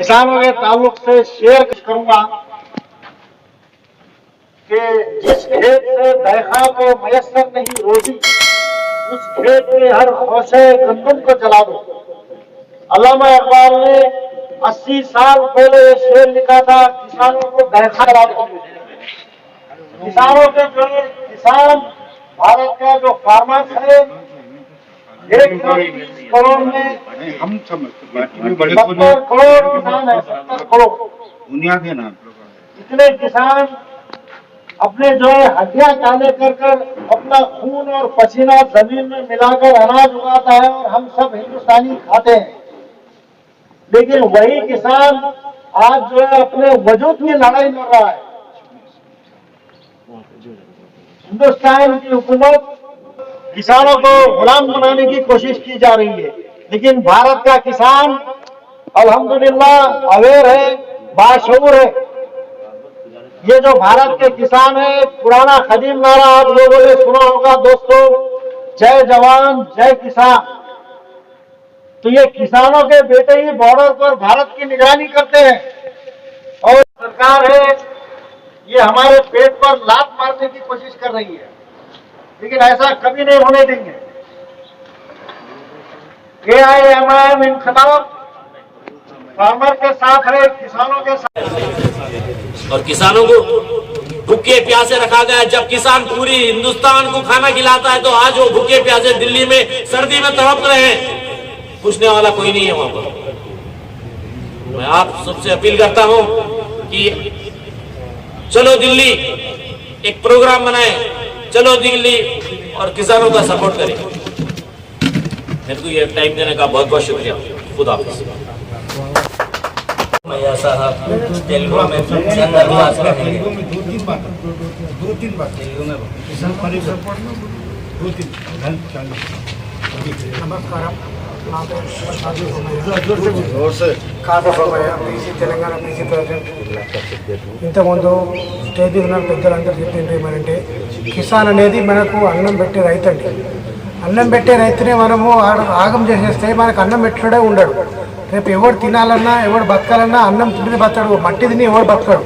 किसानों के ताल्लुक से शेयर करूंगा कि जिस खेत से दहका को मयसर नहीं रोजी, उस खेत के हर खोसे गंदम को जला दो। अल्लामा इकबाल ने 80 साल पहले ये शेर लिखा था, किसानों को दहका जला दो। किसानों के जो किसान भारत का जो फार्मर्स है 120 करोड़ में हम 70 करोड़ किसान है, 70 करोड़ दुनिया के नाम इतने किसान अपने जो है हड्डियां काले कर अपना खून और पसीना जमीन में मिलाकर अनाज उगाता है और हम सब हिंदुस्तानी खाते हैं। लेकिन वही किसान आज जो है अपने वजूद की लड़ाई लड़ रहा है। हिंदुस्तान की हुकूमत किसानों को गुलाम बनाने की कोशिश की जा रही है, लेकिन भारत का किसान अल्हम्दुलिल्लाह अवेयर है, बाशऊर है। ये जो भारत के किसान है, पुराना कदीम नारा आप लोगों ने सुना होगा दोस्तों, जय जवान जय किसान। तो ये किसानों के बेटे ही बॉर्डर पर भारत की निगरानी करते हैं और सरकार है ये हमारे पेट पर लात मारने की कोशिश कर रही है, लेकिन ऐसा कभी नहीं होने देंगे। AIMIM इनकलाब फार्मर के साथ है, किसानों के साथ। और किसानों को भूखे प्यासे रखा गया। जब किसान पूरी हिंदुस्तान को खाना खिलाता है तो आज वो भूखे प्यासे दिल्ली में सर्दी में तड़प रहे हैं, पूछने वाला कोई नहीं है वहां पर। मैं आप सबसे अपील करता हूं कि चलो दिल्ली एक प्रोग्राम बनाए, चलो दिल्ली और किसानों का सपोर्ट करें। मेरे को ये टाइम देने का बहुत बहुत शुक्रिया। खुदा हाफिज़। मैया साहब तेलुगु में धन्यवाद करेंगे। दो तीन बार నమస్కారం. నా పేరు కాదసోమయ్య, బీసీ తెలంగాణ బీసీ ప్రెసిడెంట్. ఇంతకుముందు స్టేజ్ ఉన్న పెద్దలందరూ చెప్పింది ఏమంటే కిసాన్ అనేది మనకు అన్నం పెట్టే రైతు అండి. అన్నం పెట్టే రైతునే మనము ఆగం చేసేస్తే మనకు అన్నం పెట్టడే ఉండడు. రేపు ఎవరు తినాలన్నా ఎవరు బతకాలన్నా అన్నం తిని బతడు, మట్టి తిని ఎవరు బతకడు.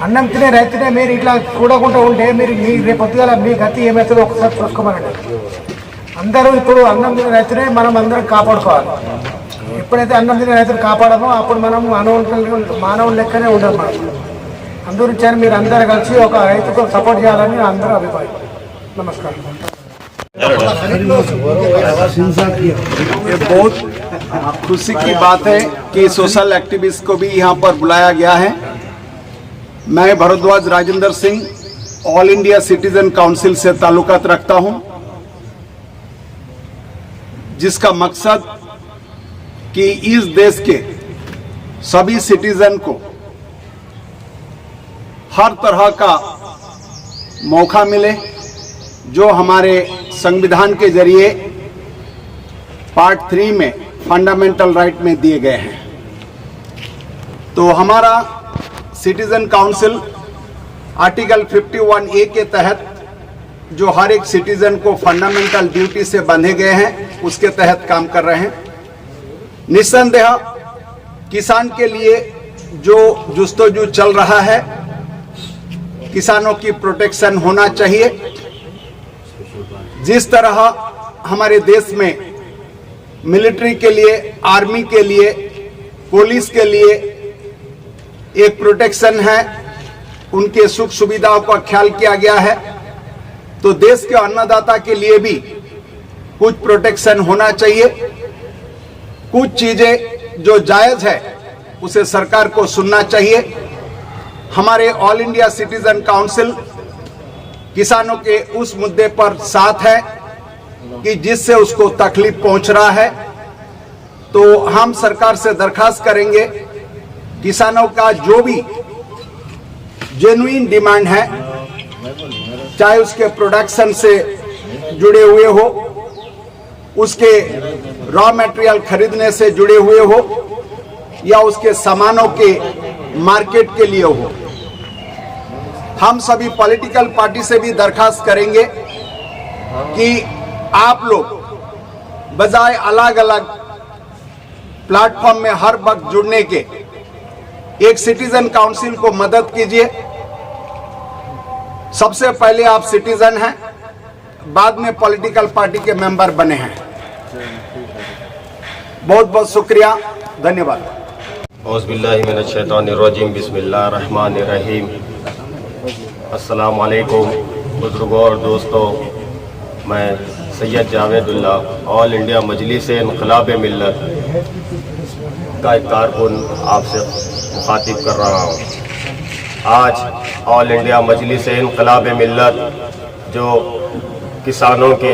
అన్నం తినే రైతునే మీరు ఇట్లా చూడకుండా ఉంటే మీరు మీ రేపు పొద్దుగాల మీ గతి ఏమవుతుందో ఒకసారి చూసుకోమనండి. అందరూ ఇప్పుడు అన్నం తినే రైతునే మనం అందరం కాపాడుకోవాలి. ఎప్పుడైతే అన్నం తినే రైతులు కాపాడమో అప్పుడు మనం మానవుల లెక్కనే ఉండాలి మనం. అందుగురించి మీరు అందరూ కలిసి ఒక రైతుకు సపోర్ట్ చేయాలని అందరూ అభిప్రాయం. నమస్కారం. ये बहुत खुशी की बात है कि सोशल एक्टिविस्ट को भी यहाँ पर बुलाया गया है। मैं Bharadwaj Rajendra Singh all India citizen council से ताल्लुकात रखता हूँ, जिसका मकसद कि इस देश के सभी सिटीजन को हर तरह का मौका मिले जो हमारे संविधान के जरिए पार्ट 3 में फंडामेंटल राइट में दिए गए हैं। तो हमारा सिटीजन काउंसिल आर्टिकल 51A के तहत जो हर एक सिटीजन को फंडामेंटल ड्यूटी से बंधे गए हैं उसके तहत काम कर रहे हैं। निस्संदेह किसान के लिए जो जुस्तजू चल रहा है, किसानों की प्रोटेक्शन होना चाहिए। जिस तरह हमारे देश में मिलिट्री के लिए, आर्मी के लिए, पुलिस के लिए एक प्रोटेक्शन है, उनके सुख सुविधाओं का ख्याल किया गया है, तो देश के अन्नदाता के लिए भी कुछ प्रोटेक्शन होना चाहिए। कुछ चीजें जो जायज है उसे सरकार को सुनना चाहिए। हमारे ऑल इंडिया सिटीजन काउंसिल किसानों के उस मुद्दे पर साथ है कि जिससे उसको तकलीफ पहुंच रहा है, तो हम सरकार से दरखास्त करेंगे किसानों का जो भी जेन्युइन डिमांड है, चाहे उसके प्रोडक्शन से जुड़े हुए हो, उसके रॉ मटेरियल खरीदने से जुड़े हुए हो, या उसके सामानों के मार्केट के लिए हो, हम सभी पॉलिटिकल पार्टी से भी दरखास्त करेंगे कि आप लोग बजाय अलग अलग प्लेटफॉर्म में हर वक्त जुड़ने के एक सिटीजन काउंसिल को मदद कीजिए। सबसे पहले आप सिटीजन हैं, बाद में पॉलिटिकल पार्टी के मेंबर बने हैं। बहुत बहुत शुक्रिया, धन्यवाद। औज़ुबिल्लाहिमिनश्शैतानिर्रजीम, बिस्मिल्लाहिर्रहमानिर्रहीम। अस्सलाम वालेकुम बुजुर्गों और दोस्तों, मैं सैयद जावेदुल्ला ऑल इंडिया मजलिस इनक़लाब मिल्लत का एक कारकुन आपसे मुखातिब कर रहा हूँ। आज ऑल इंडिया मजलिस इनक़लाब मिल्लत जो किसानों के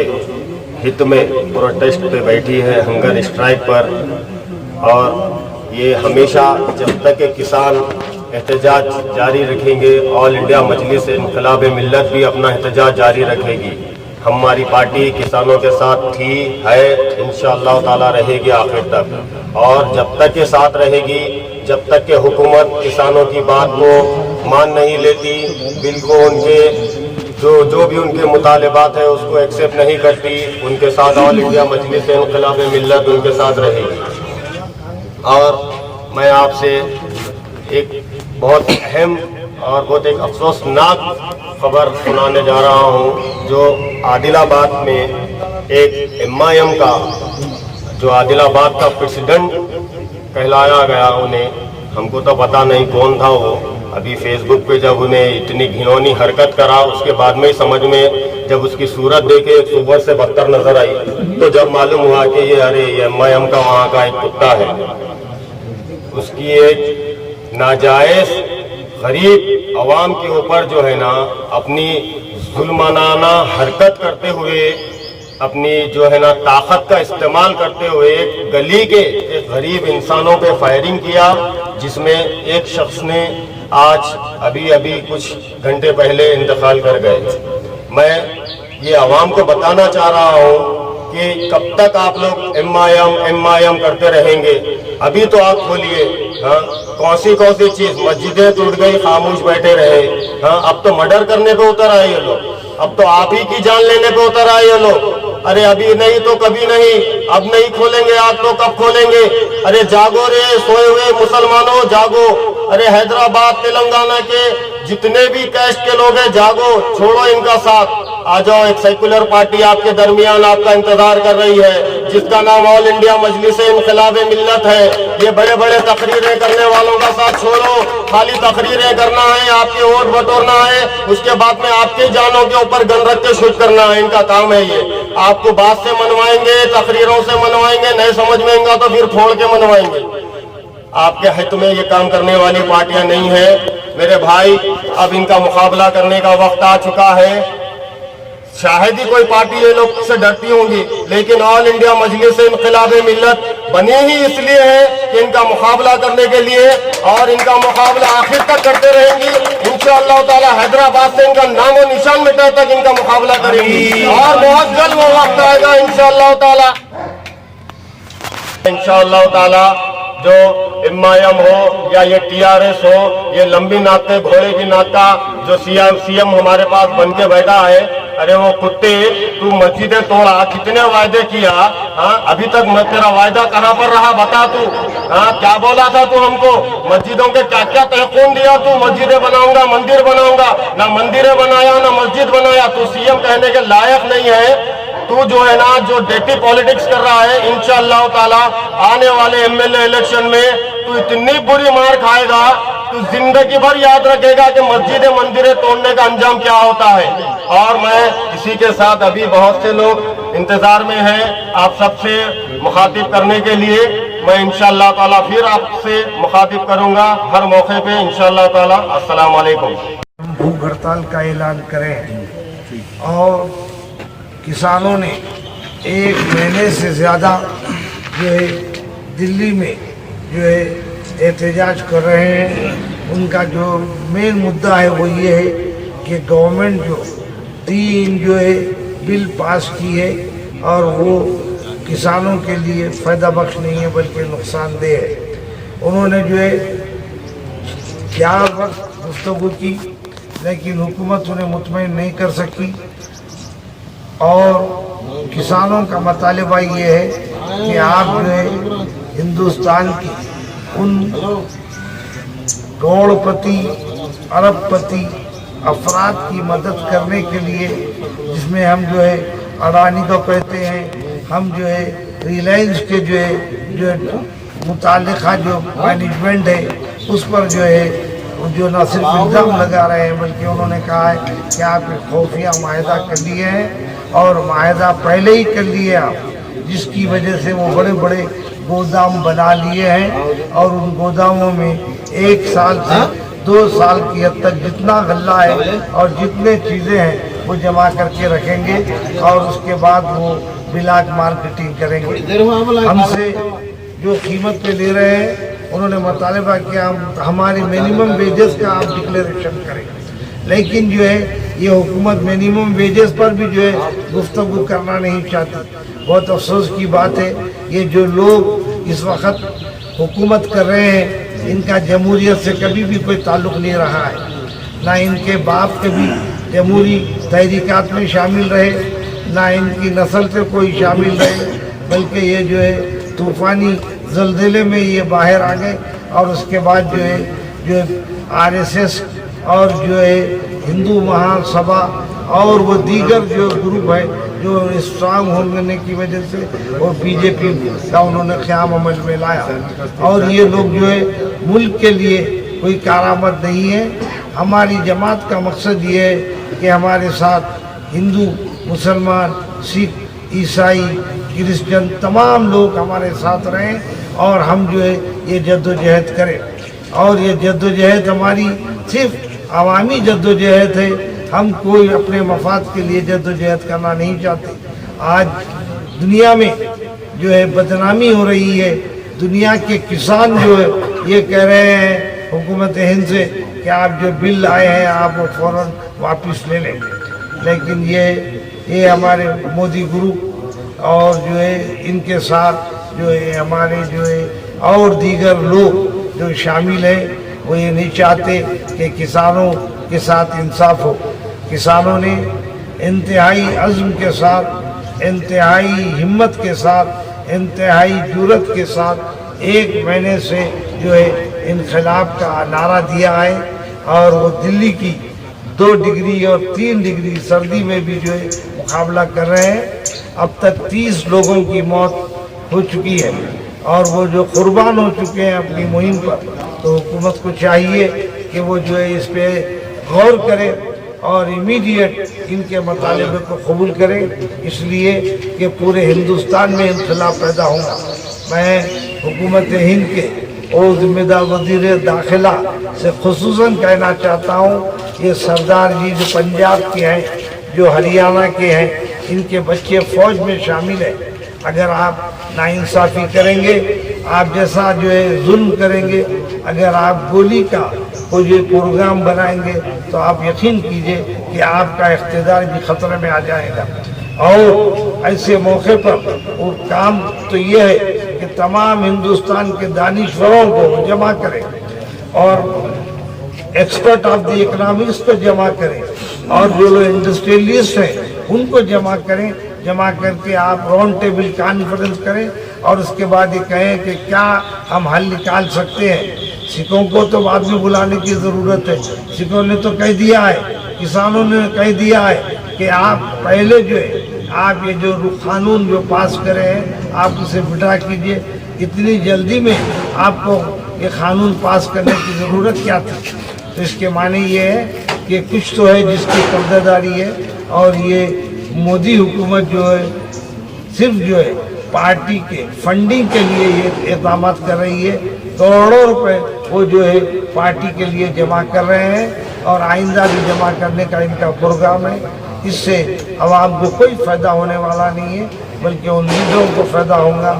हित में प्रोटेस्ट पे बैठी है, हंगर स्ट्राइक पर, और ये हमेशा जब तक के किसान एहतजाज जारी रखेंगे, ऑल इंडिया मजलिस इनक़लाब मिल्लत भी अपना एहतजाज जारी रखेगी। हमारी पार्टी किसानों के साथ थी, है, इंशाअल्लाह ताला रहेगी आखिर तक। और जब तक के साथ रहेगी, जब तक के हुकूमत किसानों की बात को मान नहीं लेती, बिल को उनके जो भी उनके मुतालिबात है उसको एक्सेप्ट नहीं करती, उनके साथ ऑल इंडिया मजलिस इनक़लाब मिल्लत उनके साथ रहेगी। और मैं आपसे एक बहुत अहम और बहुत एक अफसोसनाक खबर सुनाने जा रहा हूं, जो आदिलाबाद में एक MIM का, जो आदिलाबाद का प्रेसिडेंट कहलाया गया, उन्हें हमको तो पता नहीं कौन था वो। अभी फेसबुक पे जब उन्हें इतनी घिनौनी हरकत करा, उसके बाद में समझ में जब उसकी सूरत देखे सुबह से बदतर नजर आई, तो जब मालूम हुआ कि ये ये MIM का वहाँ का एक कुत्ता है। उसकी एक नाजायज गरीब अवाम के ऊपर जो है ना अपनी जुल्माना हरकत करते हुए, अपनी जो है ना ताकत का इस्तेमाल करते हुए एक गली के एक गरीब इंसानों पे फायरिंग किया, जिसमें एक शख्स ने आज अभी कुछ घंटे पहले इंतकाल कर गए। मैं ये आवाम को बताना चाह रहा हूँ कि कब तक आप लोग MIM करते रहेंगे। अभी तो आप खोलिए, हाँ, कौन सी चीज, मस्जिदें टूट गई, खामोश बैठे रहे। हाँ, अब तो मर्डर करने पे उतर आए ये लोग, अब तो आप ही की जान लेने पे उतर आए ये लोग। अरे अभी नहीं तो कभी नहीं, अब नहीं खोलेंगे आप तो कब खोलेंगे? अरे जागो रे सोए हुए मुसलमानों, जागो। अरे हैदराबाद तेलंगाना के जितने भी कैस्ट के लोग हैं, जागो, छोड़ो इनका साथ, आ जाओ। एक सेकुलर पार्टी आपके दरमियान आपका इंतजार कर रही है, जिसका नाम ऑल इंडिया मजलिस इनक़लाब मिल्लत है। ये बड़े बड़े तकरीरें करने वालों का साथ छोड़ो, खाली तकरीरें करना है, आपके वोट बटोरना है, उसके बाद में आपके जानों के ऊपर गन रख के शूट करना है, इनका काम है ये। आपको बात से मनवाएंगे, तकरीरों से मनवाएंगे, नहीं समझ में आएगा तो फिर फोड़ के मनवाएंगे। आपके हित में ये काम करने वाली पार्टियां नहीं है मेरे भाई। अब इनका मुकाबला करने का वक्त आ चुका है। शायद ही कोई पार्टी ये लोग से डरती होंगी, लेकिन ऑल इंडिया मजलिस इनक़लाब मिल्लत बनी ही इसलिए है कि इनका मुकाबला करने के लिए, और इनका मुकाबला आखिर तक करते रहेंगी। इंशाअल्लाह ताला हैदराबाद से इनका नामो निशान मिटने तक इनका मुकाबला करेंगी, और बहुत जल्द वो वक्त आएगा इंशाअल्लाह ताला। इंशाअल्लाह ताला जो MIM हो या ये TRS हो, ये लंबी नाक के घोड़े की नाक का जो CM हमारे पास बन के बैठा है, अरे वो कुत्ते, तू मस्जिदें तोड़ा, कितने वायदे किया, हाँ, अभी तक तेरा वायदा कहाँ पर रहा बता तू। हाँ, क्या बोला था तू हमको, मस्जिदों के क्या क्या तहक़ून दिया तू, मस्जिदें बनाऊंगा, मंदिर बनाऊंगा, ना मंदिरें बनाया ना मस्जिद बनाया। तू CM कहने के लायक नहीं है। तू जो है ना, जो डेटी पॉलिटिक्स कर रहा है, इंशाअल्लाह ताला आने वाले MLA इलेक्शन में तू इतनी बुरी मार खाएगा, तू जिंदगी भर याद रखेगा कि मस्जिदें मंदिरें तोड़ने का अंजाम क्या होता है। और मैं इसी के साथ अभी बहुत से लोग इंतजार में हैं आप सबसे मुखातिब करने के लिए। मैं इंशाअल्लाह ताला फिर आपसे मुखातिब करूंगा हर मौके पे इंशाअल्लाह ताला। अस्सलाम वालेकुम। भूख हड़ताल का ऐलान करें, और किसानों ने 1 महीने से ज़्यादा जो है दिल्ली में जो है एहतजाज कर रहे हैं। उनका जो मेन मुद्दा है वो ये है कि गवर्नमेंट जो 3 जो है बिल पास की है, और वो किसानों के लिए फ़ायदा बख्श नहीं है बल्कि नुकसानदेह है। उन्होंने जो है 4 वक्त गुफ्तगू की, लेकिन हुकूमत उन्हें मुतमईन नहीं कर सकी। और किसानों का मुतालिबा ये है कि आप जो है हिंदुस्तान की उन करोड़पति अरबपति अफराद की मदद करने के लिए, जिसमें हम जो है अडानी को कहते हैं, हम जो है रिलायंस के जो है मुतालिका जो मैनेजमेंट है उस पर जो है जो न सिर्फ इल्ज़ाम लगा रहे हैं बल्कि उन्होंने कहा है कि आप एक खुफिया माहिदा कर लिए हैं और माहिदा पहले ही कर लिए आप, जिसकी वजह से वो बड़े बड़े गोदाम बना लिए हैं और उन गोदामों में 1 साल से 2 साल की हद तक जितना गल्ला है और जितने चीज़ें हैं वो जमा करके रखेंगे और उसके बाद वो ब्लैक मार्केटिंग करेंगे। हमसे जो कीमत पे ले रहे हैं उन्होंने मुतालबा किया हमारे मिनिमम वेजेस का आप डिक्लेरेशन करें, लेकिन जो है ये हुकूमत मिनिमम वेजेस पर भी जो है गुफ्तगू करना नहीं चाहती। बहुत अफसोस की बात है, ये जो लोग इस वक्त हुकूमत कर रहे हैं इनका जमहूरियत से कभी भी कोई ताल्लुक़ नहीं रहा है, ना इनके बाप कभी जमहूरी तहरीकात में शामिल रहे, ना इनकी नस्ल से कोई शामिल रहे, बल्कि ये जो है तूफ़ानी ज़लज़ले में ये बाहर आ गए और उसके बाद जो है आरएसएस और जो है हिंदू महासभा और वो दीगर जो ग्रुप है जो स्ट्रांग होने की वजह से और बीजेपी का उन्होंने क़याम अमल में लाया और ये लोग जो है मुल्क के लिए कोई कारामद नहीं है। हमारी जमात का मकसद ये है कि हमारे साथ हिंदू, मुसलमान, सिख, ईसाई, क्रिश्चियन तमाम लोग हमारे साथ रहें और हम जो है ये जद्दोजहद करें और ये जद्दोजहद हमारी सिर्फ अवामी जद्दोजहद है, हम कोई अपने मफाद के लिए जद्दोजहद करना नहीं चाहते। आज दुनिया में जो है बदनामी हो रही है, दुनिया के किसान जो है ये कह रहे हैं हुकूमत हिंद से कि आप जो बिल लाए हैं आप वो फ़ौरन वापस ले लें, लेकिन ये हमारे मोदी गुरु और जो है इनके साथ जो है हमारे जो है और दीगर लोग जो शामिल हैं वो ये नहीं चाहते कि किसानों के साथ इंसाफ हो। किसानों ने इंतहाई अज़्म के साथ, इंतहाई हिम्मत के साथ, इंतहाई जुर्रत के साथ 1 महीने से जो है इनक़िलाब का नारा दिया है और वो दिल्ली की 2 डिग्री और 3 डिग्री सर्दी में भी जो है मुकाबला कर रहे हैं। अब तक 30 लोगों की मौत हो चुकी है और वो जो कुर्बान हो चुके हैं अपनी मुहिम पर, तो हुकूमत को चाहिए कि वो जो है इस पे गौर करे और इमीडिएट इनके मुतालिबे को कबूल करे, इसलिए कि पूरे हिंदुस्तान में इन्क़िलाब पैदा होगा। मैं हुकूमत हिंद के और ज़िम्मेदार वज़ीर दाखिला से खुसूसन कहना चाहता हूँ, ये सरदार जी जो पंजाब के हैं, जो हरियाणा के हैं, इनके बच्चे फ़ौज में शामिल हैं। अगर आप नाइंसाफ़ी करेंगे, आप जैसा जो है जुल्म करेंगे, अगर आप गोली का कोई जो प्रोग्राम बनाएंगे तो आप यकीन कीजिए कि आपका इख्तिदार भी ख़तरे में आ जाएगा। और ऐसे मौके पर वो काम तो ये है कि तमाम हिंदुस्तान के दानिश्वरों को जमा करें और एक्सपर्ट ऑफ द इकोनॉमिक्स को जमा करें और जो लोग इंडस्ट्रियलिस्ट हैं उनको जमा करें, जमा करके आप राउंड टेबल कॉन्फ्रेंस करें और उसके बाद ये कहें कि क्या हम हल निकाल सकते हैं। सिखों को तो बाद में बुलाने की ज़रूरत है, सिखों ने तो कह दिया है, किसानों ने कह दिया है कि आप पहले जो है आप ये जो कानून जो पास करे हैं आप उसे विड्रा कीजिए। इतनी जल्दी में आपको ये कानून पास करने की ज़रूरत क्या थी? तो इसके माने ये है कि कुछ तो है जिसकी पर्दादारी है और ये मोदी हुकूमत जो है सिर्फ जो है पार्टी के फंडिंग के लिए ये इक़दाम कर रही है। करोड़ों रुपए वो जो है पार्टी के लिए जमा कर रहे हैं और आइंदा भी जमा करने का इनका प्रोग्राम है। इससे आवाम को कोई फ़ायदा होने वाला नहीं है, बल्कि उन लीडरों को फ़ायदा होगा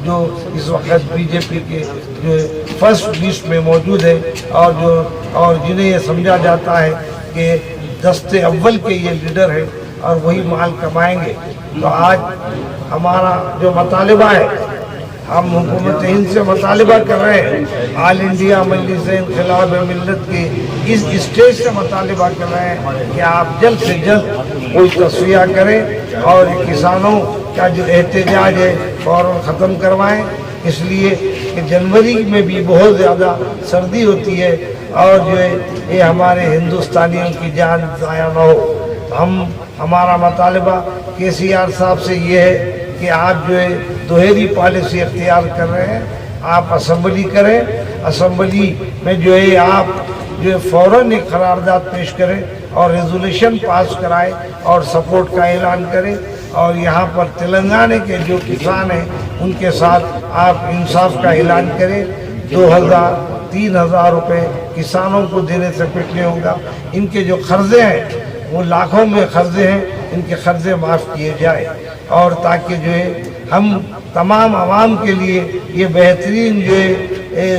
जो इस वक्त बीजेपी के जो फर्स्ट लिस्ट में मौजूद है और जिन्हें ये समझा जाता है कि दस्ते अव्वल के ये लीडर है और वही माल कमाएंगे। तो आज हमारा जो मुतालिबा है, हम हुकूमत हिंद से मुतालिबा कर रहे हैं, ऑल इंडिया मजलिस इन्क़िलाब मिल्लत के इस स्टेज से मुतालिबा कर रहे हैं कि आप जल्द से जल्द कोई तस्वीर करें और किसानों का जो एहतजाज है फ़ौरन ख़त्म करवाएं, इसलिए कि जनवरी में भी बहुत ज़्यादा सर्दी होती है और जो है ये हमारे हिंदुस्तानियों की जान ज़ाया न हो। हमारा मुतालबा केसीआर साहब से ये है कि आप जो है दोहरी पॉलिसी इख्तियार कर रहे हैं, आप असम्बली करें, असम्बली में जो है आप जो है फ़ौरन एक करारदाद पेश करें और रेजोल्यूशन पास कराएं और सपोर्ट का ऐलान करें, और यहाँ पर तेलंगाना के जो किसान हैं उनके साथ आप इंसाफ का ऐलान करें। 2000-3000 रुपये किसानों को देने से कुछ नहीं होगा। इनके जो कर्जे हैं वो लाखों में कर्जे हैं, इनके कर्जे माफ़ किए जाए, और ताकि जो है हम तमाम आवाम के लिए ये बेहतरीन जो है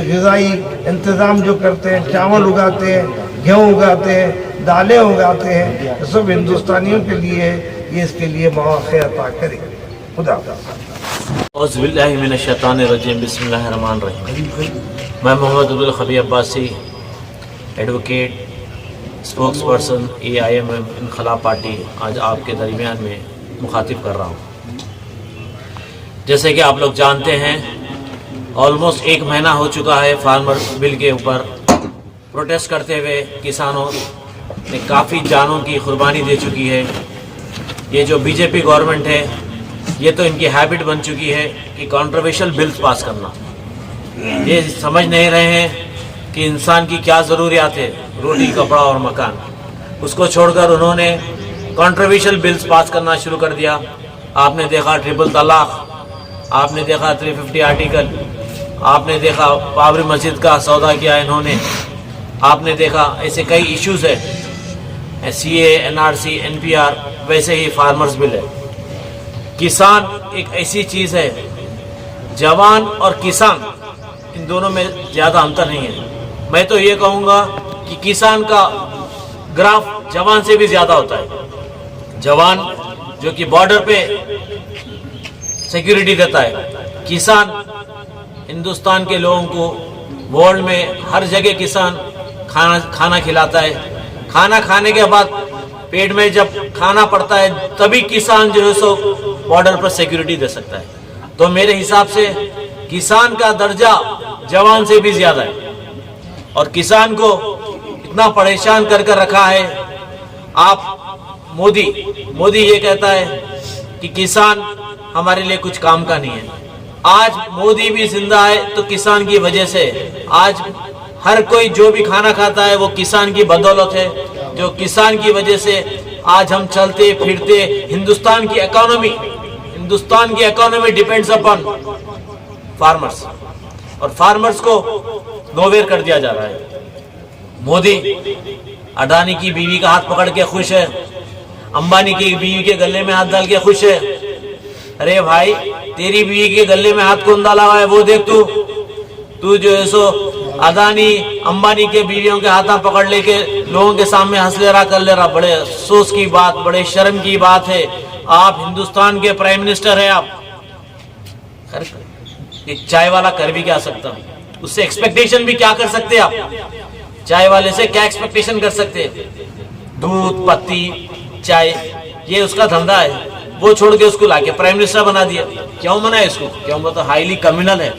ग़िज़ाई इंतज़ाम जो करते हैं, चावल उगाते हैं, गेहूँ उगाते हैं, दालें उगाते हैं, ये सब हिंदुस्तानियों के लिए ये इसके लिए मौक़े अता करें। खुदा औज़ुबिल्लाहिमिनश्शैतानिर्रजीम, बिस्मिल्लाहिर्रहमानिर्रहीम। मैं Mohammad Abdul Khabeer Abbasi, advocate, spokesperson AIMM Inquilab party, आज आपके दरमियान में मुखातिब कर रहा हूँ। जैसे कि आप लोग जानते हैं, ऑलमोस्ट 1 महीना हो चुका है फार्मर बिल के ऊपर प्रोटेस्ट करते हुए किसानों ने काफ़ी जानों की कुर्बानी दे चुकी है। ये जो बीजेपी गवर्नमेंट है, ये तो इनकी हैबिट बन चुकी है कि कंट्रोवर्शियल बिल्स पास करना। ये समझ नहीं रहे हैं कि इंसान की क्या ज़रूरियात है, रोटी, कपड़ा और मकान। उसको छोड़कर उन्होंने कंट्रोवर्शियल बिल्स पास करना शुरू कर दिया। आपने देखा ट्रिपल तलाक, आपने देखा 350 आर्टिकल, आपने देखा बाबरी मस्जिद का सौदा किया इन्होंने, आपने देखा ऐसे कई इश्यूज़ है, CA, NRC, NPR, वैसे ही फार्मर्स बिल है। किसान एक ऐसी चीज़ है, जवान और किसान इन दोनों में ज़्यादा अंतर नहीं है। मैं तो ये कहूँगा कि किसान का ग्राफ जवान से भी ज़्यादा होता है। जवान जो कि बॉर्डर पे सिक्योरिटी देता है, किसान हिंदुस्तान के लोगों को वर्ल्ड में हर जगह किसान खाना खिलाता है। खाना खाने के बाद पेट में जब खाना पड़ता है तभी किसान जो है सो बॉर्डर पर सिक्योरिटी दे सकता है। तो मेरे हिसाब से किसान का दर्जा जवान से भी ज़्यादा है, और किसान को इतना परेशान कर रखा है। आप मोदी ये कहता है कि किसान हमारे लिए कुछ काम का नहीं है। आज मोदी भी जिंदा है तो किसान की वजह से। आज हर कोई जो भी खाना खाता है वो किसान की बदौलत है, जो किसान की वजह से आज हम चलते फिरते। हिंदुस्तान की इकोनॉमी डिपेंड्स अपॉन फार्मर्स, और फार्मर्स को नोवेयर कर दिया जा रहा है। मोदी अडानी की बीवी का हाथ पकड़ के खुश है, अंबानी की बीवी के गले में हाथ डाल के खुश है। अरे भाई, तेरी बीवी के गले में हाथ कौन डाला हुआ है वो देख। तू जो है सो अदानी अंबानी के बीवियों के हाथ पकड़ लेके लोगों के सामने हंस ले रहा, कर ले रहा। बड़े अफसोस की बात, बड़े शर्म की बात है। आप हिंदुस्तान के प्राइम मिनिस्टर हैं। आप एक चाय वाला कर भी क्या सकता, उससे एक्सपेक्टेशन भी क्या कर सकते आप? चाय वाले से क्या एक्सपेक्टेशन कर सकते? दूध, पत्ती, चाय, ये उसका धंधा है। वो छोड़ के उसको लाके प्राइम मिनिस्टर बना दिया। क्यों बनाया इसको? क्यों? वो तो हाईली कम्युनल है।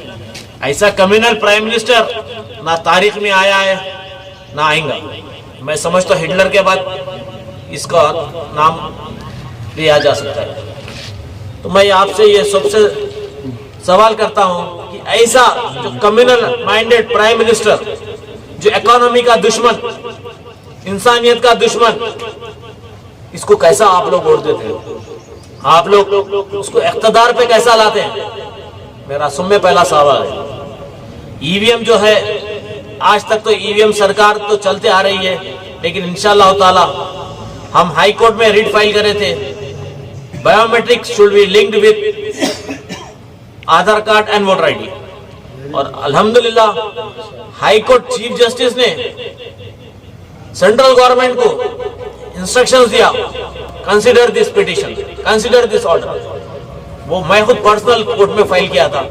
ऐसा कम्युनल प्राइम मिनिस्टर ना तारीख में आया है ना आएगा। मैं समझता हूँ हिटलर के बाद इसका नाम लिया जा सकता है। तो मैं आपसे ये सबसे सवाल करता हूँ कि ऐसा जो कम्युनल माइंडेड प्राइम मिनिस्टर, जो इकोनॉमी का दुश्मन, इंसानियत का दुश्मन, इसको कैसा आप लोग वोट देते हो? आप लोग उसको इख्तिदार पे कैसा लाते हैं? मेरा सुन में पहला सवाल है। ईवीएम जो है, आज तक तो ईवीएम सरकार तो चलते आ रही है, लेकिन इंशाअल्लाह ताला हम हाई कोर्ट में रिट फाइल करे थे, biometrics should be linked with Aadhaar card and voter ID. और अल्हम्दुलिल्लाह हाई कोर्ट चीफ जस्टिस ने सेंट्रल गवर्नमेंट को इंस्ट्रक्शंस दिया, consider this petition, consider this order. वो मैं खुद पर्सनल कोर्ट में फाइल किया था।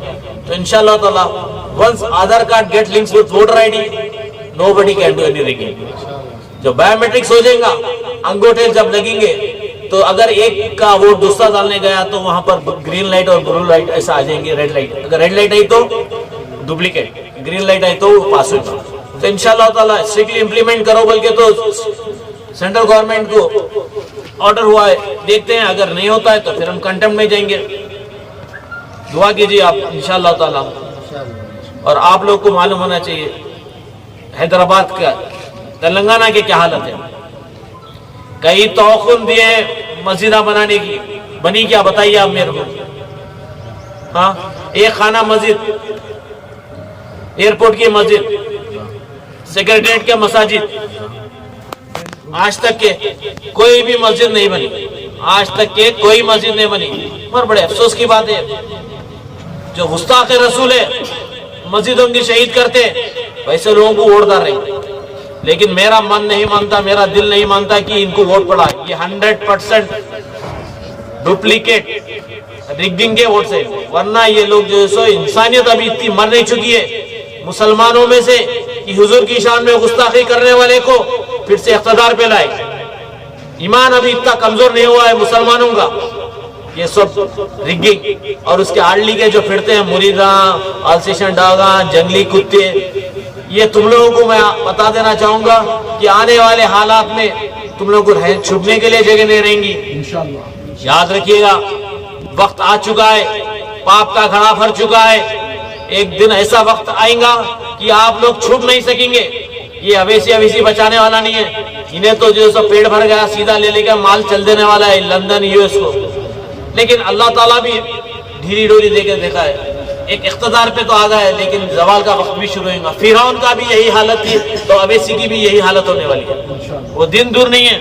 तो इंशाअल्लाह ताला once Aadhaar card get links with voter ID, nobody can do any rigging. जो बायोमेट्रिक्स हो जाएगा, अंगूठे जब लगेंगे तो अगर एक का वोट दूसरा डालने गया तो वहां पर ग्रीन लाइट और ब्लू लाइट ऐसा आ जाएंगे, रेड लाइट। अगर रेड लाइट आई तो डुप्लीकेट, ग्रीन लाइट आई तो पास होगा। तो इंशाअल्लाह ताला स्ट्रिक्टली इम्प्लीमेंट करो बोल के तो सेंट्रल गवर्नमेंट को ऑर्डर हुआ है। देखते हैं, अगर नहीं होता है तो फिर हम कंटेम्प्ट में जाएंगे। दुआ कीजिए आप इंशाअल्लाह ताला। और आप लोग को मालूम होना चाहिए हैदराबाद का, तेलंगाना की क्या हालत है। कई तौखुन दिए मस्जिदा बनाने की, बनी क्या बताइए आप मेरे को। हाँ, एक खाना मस्जिद, एयरपोर्ट की मस्जिद, सेक्रेटरीट के मसाजिद, आज तक के कोई भी मस्जिद नहीं बनी। आज तक के कोई मस्जिद नहीं बनी। और बड़े अफसोस की बात है, जो गुस्ताख रसूल है मस्जिदों की शहीद करते वैसे लोगों को वोट डाल रहे। लेकिन मेरा मन नहीं मानता, मेरा दिल नहीं मानता कि इनको वोट पड़ा। ये 100% डुप्लीकेट रिगिंग के वोट से, वरना ये लोग जो सो इंसानियत अभी इतनी मर नहीं चुकी है मुसलमानों में से कि हुजूर की शान में गुस्ताखी करने वाले को फिर से इख्तिदार पे लाए। ईमान अभी इतना कमजोर नहीं हुआ है मुसलमानों का। ये सब रिगिंग और उसके आड़ली के जो फिरते हैं मुरीदा, आलसेशन डागा, जंगली कुत्ते, ये तुम लोगों को मैं बता देना चाहूंगा कि आने वाले हालात में तुम लोगों को छुपने के लिए जगह नहीं रहेंगी इंशाअल्लाह। याद रखिएगा, वक्त आ चुका है, पाप का घड़ा भर चुका है। एक दिन ऐसा वक्त आएगा कि आप लोग छुप नहीं सकेंगे। ये अवेसी बचाने वाला नहीं है। इन्हें तो जो सब पेट भर गया सीधा ले लेकर माल चल देने वाला है लंदन यूएस को। लेकिन अल्लाह ताला भी ढीली डोरी देकर देखा है, एक इख्तिदार पे तो आ गया है, लेकिन जवाल का वक्त भी शुरू होगा। फिरौन का भी यही हालत थी तो अवेसी की भी यही हालत होने वाली है। वो दिन दूर नहीं है।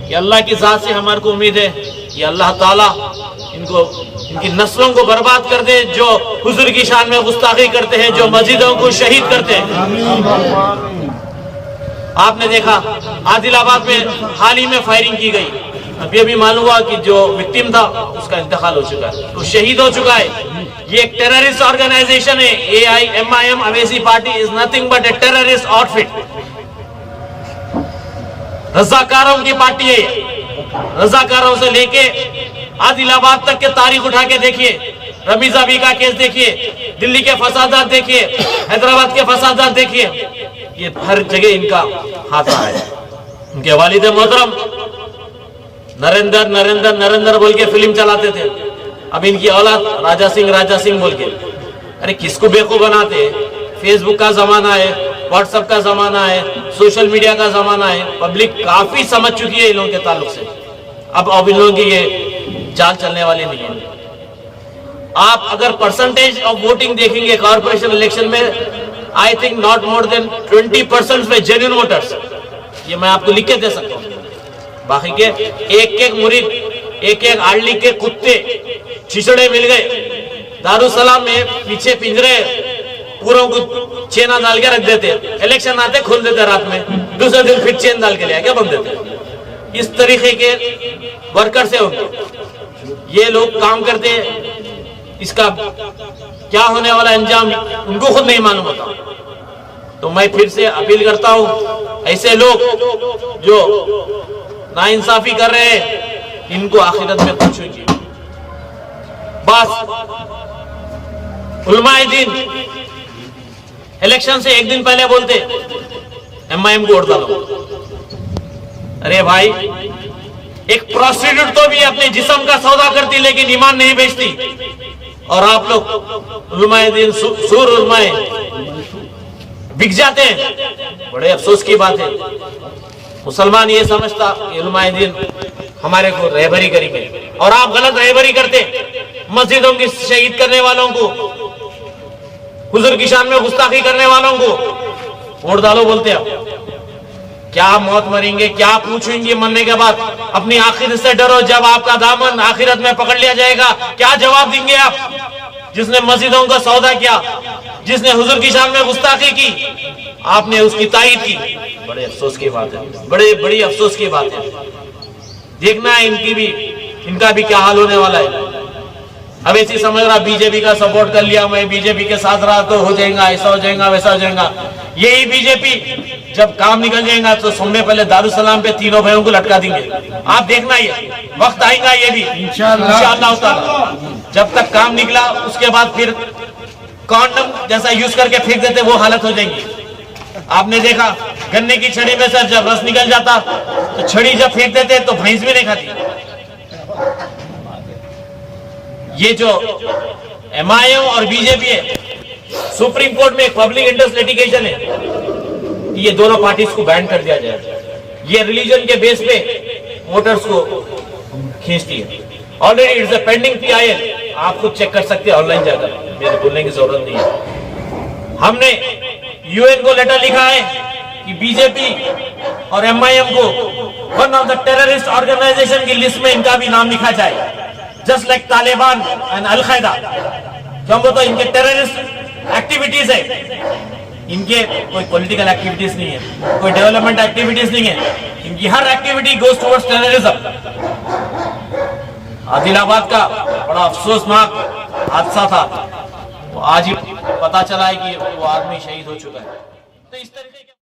कि अल्लाह की जात से हमारे को उम्मीद है कि अल्लाह ताला इनको, इनकी नस्लों को बर्बाद कर दे जो हुजूर की शान में गुस्ताखी करते हैं, जो मस्जिदों को शहीद करते हैं। आपने देखा आदिलाबाद में हाल ही में फायरिंग की गई। अभी अभी मालूम हुआ कि जो विक्टिम था उसका इंतकाल हो चुका है, तो शहीद हो चुका है। ये एक टेररिस्ट ऑर्गेनाइजेशन है। AIMIM Owaisi party is nothing but a terrorist outfit. रजाकारों की पार्टी है। रजाकारों से लेके आदिलाबाद तक के तारीख उठा के देखिए, रमीजा बी का केस देखिए, दिल्ली के फसादात देखिए, हैदराबाद के फसादात देखिए, ये हर जगह इनका हाथ रहा है। उनके वालिद मोहतरम नरेंद्र नरेंद्र नरेंद्र बोल के फिल्म चलाते थे। अब इनकी औलाद राजा सिंह बोल के, अरे किसको बेवकूफ बनाते हैं। फेसबुक का जमाना है, व्हाट्सएप का जमाना है, सोशल मीडिया का जमाना है। पब्लिक काफी समझ चुकी है इन लोगों के ताल्लुक से। अब इन लोगों की ये चाल चलने वाली नहीं है। आप अगर परसेंटेज ऑफ वोटिंग देखेंगे कॉर्पोरेशन इलेक्शन में, I think not more than 20% में जेन्युइन वोटर्स। ये मैं आपको लिख के दे सकता हूँ। बाकी के एक मुरीद, एक आड़ली के कुत्ते छिछड़े मिल गए। दारुसलाम में पीछे पिंजरे पूरों को चेना डाल के रख देते, इलेक्शन आते खोल देते रात में, दूसरे दिन फिर चेन डाल के ले क्या बन देते। इस तरीके के वर्कर से ये लोग काम करते हैं। इसका क्या होने वाला अंजाम उनको खुद नहीं मालूम होता। तो मैं फिर से अपील करता हूं, ऐसे लोग जो नाइंसाफी कर रहे हैं इनको आखिरत में पूछेंगे। बस उलमाए दीन इलेक्शन से एक दिन पहले बोलते MIM को वोट डालो। अरे भाई, एक प्रोस्टिट्यूट तो भी अपने जिस्म का सौदा करती लेकिन ईमान नहीं बेचती, और आप लोग उलमाए दीन सूर उलमाए बिक जाते हैं। बड़े अफसोस की बात है। मुसलमान ये समझता उलमाए दीन हमारे को रहबरी करेंगे, और आप गलत रहबरी करते। मस्जिदों की शहीद करने वालों को, हुजूर की शान में गुस्ताखी करने वालों को वोट डालो बोलते हैं। क्या मौत मरेंगे, क्या पूछेंगे मरने के बाद। अपनी आखिरत से डरो, जब आपका दामन आखिरत में पकड़ लिया जाएगा क्या जवाब देंगे आप। जिसने मस्जिदों का सौदा किया, जिसने हुजूर की शान में गुस्ताखी की, आपने उसकी तायीद की। बड़े अफसोस की बात है, बड़ी अफसोस की बात है। देखना है इनका भी क्या हाल होने वाला है। अब ऐसी समझ रहा बीजेपी का सपोर्ट कर लिया, मैं बीजेपी के साथ रहा तो हो जाएगा, ऐसा हो जाएगा, वैसा हो जाएगा। यही बीजेपी जब काम निकल जाएगा तो सुनने पहले दारुसलाम पे तीनों भाइयों को लटका देंगे। आप देखना, ये वक्त आएगा, ये भी इंशाअल्लाह ताला। जब तक काम निकला उसके बाद फिर कॉन्डम जैसा यूज करके फेंक देते, वो हालत हो जाएंगी। आपने देखा गन्ने की छड़ी में से जब रस निकल जाता तो छड़ी जब फेंक देते तो भैंस भी नहीं खाती। ये जो MIM और बीजेपी है, सुप्रीम कोर्ट में एक पब्लिक इंटरेस्ट लिटिगेशन है, ये दोनों पार्टीज को बैन कर दिया जाए। ये रिलीजन के बेस पे वोटर्स को खींचती है। Already it's a pending PIL, आप खुद चेक कर सकते हैं ऑनलाइन जाकर, मेरे बोलने की जरूरत नहीं है। हमने UN को लेटर लिखा है कि बीजेपी और MIM को one of the terrorist organisation की लिस्ट में इनका भी नाम लिखा जाए, just like Taliban and al Qaeda. क्यों तो इनके टेररिस्ट एक्टिविटीज है, इनके कोई पॉलिटिकल एक्टिविटीज नहीं है, कोई डेवलपमेंट एक्टिविटीज नहीं है, इनकी हर activity goes towards terrorism. Adilabad का बड़ा अफसोसनाक हादसा था, तो आज ही पता चला है कि वो आदमी शहीद हो चुका है। तो इस तरीके